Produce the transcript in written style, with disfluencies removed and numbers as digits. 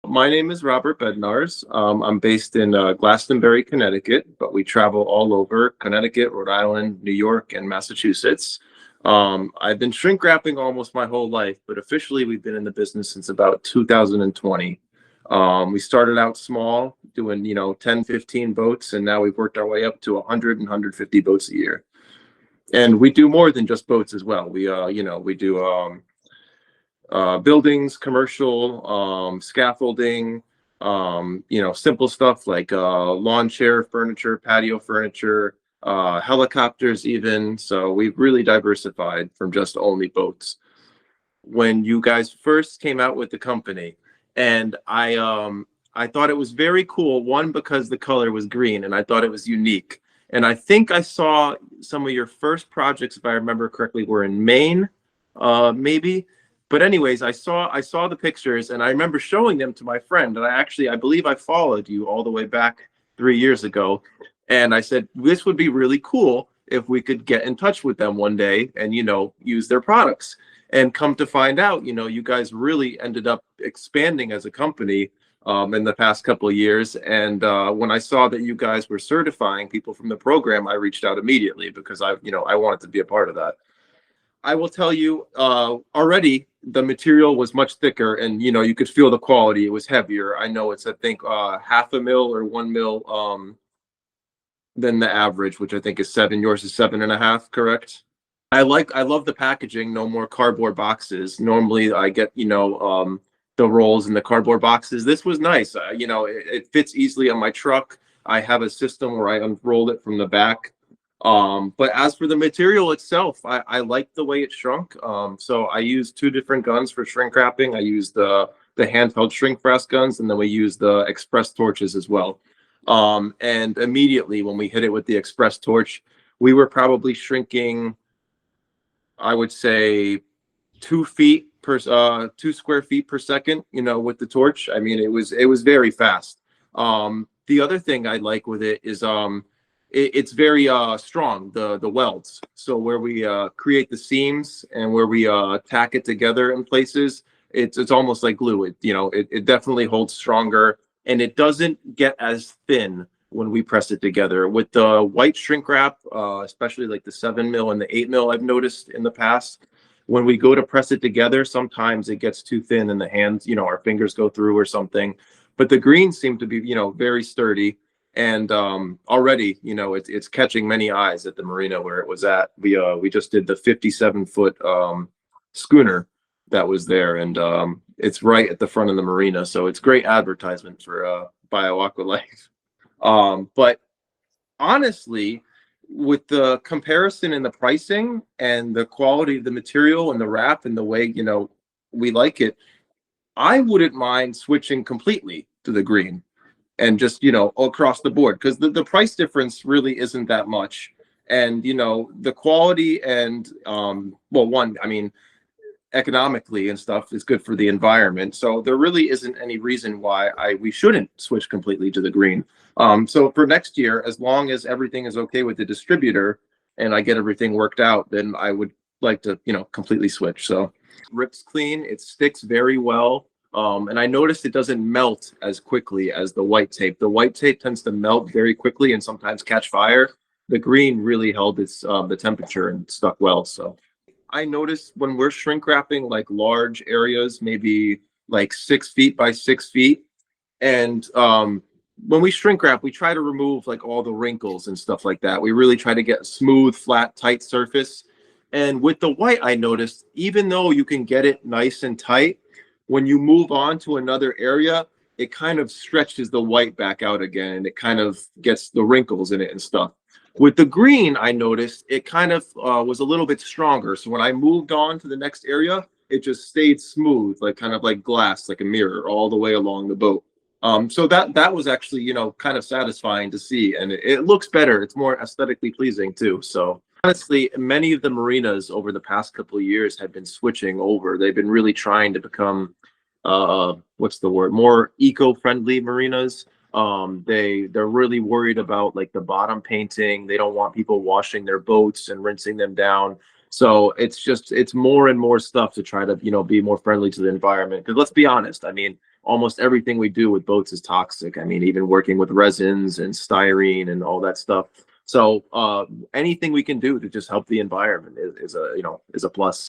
My name is Robert Bednarz. I'm based in Glastonbury, Connecticut, but we travel all over Connecticut, Rhode Island, New York, and Massachusetts. I've been shrink wrapping almost my whole life, but officially we've been in the business since about 2020. We started out small, doing 10, 15 boats, and now we've worked our way up to 100 and 150 boats a year. And we do more than just boats as well. We do buildings, commercial, scaffolding, simple stuff like lawn chair furniture, patio furniture, helicopters even. So we've really diversified from just only boats. When you guys first came out with the company, and I thought it was very cool. One, because the color was green, and I thought it was unique. And I think I saw some of your first projects, if I remember correctly, were in Maine, maybe. But anyways, I saw the pictures, and I remember showing them to my friend. And I believe I followed you all the way back 3 years ago. And I said, this would be really cool if we could get in touch with them one day and, use their products. And come to find out, you guys really ended up expanding as a company in the past couple of years. And when I saw that you guys were certifying people from the program, I reached out immediately because I wanted to be a part of that. I will tell you, already the material was much thicker, and you could feel the quality. It was heavier. I know it's, I think, half a mil or 1 mil than the average, which I think is 7. Yours is 7.5, correct? I love the packaging. No more cardboard boxes. Normally I get the rolls in the cardboard boxes. This was nice. It fits easily on my truck. I have a system where I unroll it from the back. But as for the material itself, I like the way it shrunk. So I used two different guns for shrink wrapping. I used the handheld shrink press guns, and then we used the express torches as well. And immediately when we hit it with the express torch, we were probably shrinking, I would say, 2 square feet per second, with the torch. I mean, it was very fast. The other thing I like with it is it's very strong, the welds. So where we create the seams and where we tack it together in places, it's almost like glue. It definitely holds stronger, and it doesn't get as thin when we press it together. With the white shrink wrap, especially like the 7 mil and the 8 mil, I've noticed in the past, when we go to press it together, sometimes it gets too thin in the hands, our fingers go through or something. But the greens seem to be, very sturdy. And already, it's catching many eyes at the marina where it was at. We just did the 57-foot schooner that was there, and it's right at the front of the marina, so it's great advertisement for bioaqualife. But honestly, with the comparison and the pricing and the quality of the material and the wrap and the way we like it, I wouldn't mind switching completely to the green and just across the board, because the price difference really isn't that much. And the quality and well, one, I mean, economically and stuff is good for the environment, so there really isn't any reason why we shouldn't switch completely to the green. So for next year, as long as everything is okay with the distributor and I get everything worked out, then I would like to completely switch. So rips clean, it sticks very well. And I noticed it doesn't melt as quickly as the white tape. The white tape tends to melt very quickly and sometimes catch fire. The green really held its the temperature and stuck well. So I noticed when we're shrink wrapping like large areas, maybe like 6 feet by 6 feet, and when we shrink wrap, we try to remove like all the wrinkles and stuff like that. We really try to get a smooth, flat, tight surface. And with the white, I noticed, even though you can get it nice and tight, when you move on to another area, it kind of stretches the white back out again, and it kind of gets the wrinkles in it and stuff. With the green, I noticed it kind of was a little bit stronger. So when I moved on to the next area, it just stayed smooth, like kind of like glass, like a mirror, all the way along the boat. So that was actually, kind of satisfying to see, and it looks better. It's more aesthetically pleasing too. So honestly, many of the marinas over the past couple of years have been switching over. They've been really trying to become, what's the word, more eco-friendly marinas. They're really worried about like the bottom painting. They don't want people washing their boats and rinsing them down. So it's more and more stuff to try to, be more friendly to the environment. Because let's be honest, I mean, almost everything we do with boats is toxic. I mean, even working with resins and styrene and all that stuff. So anything we can do to just help the environment is a, is a plus.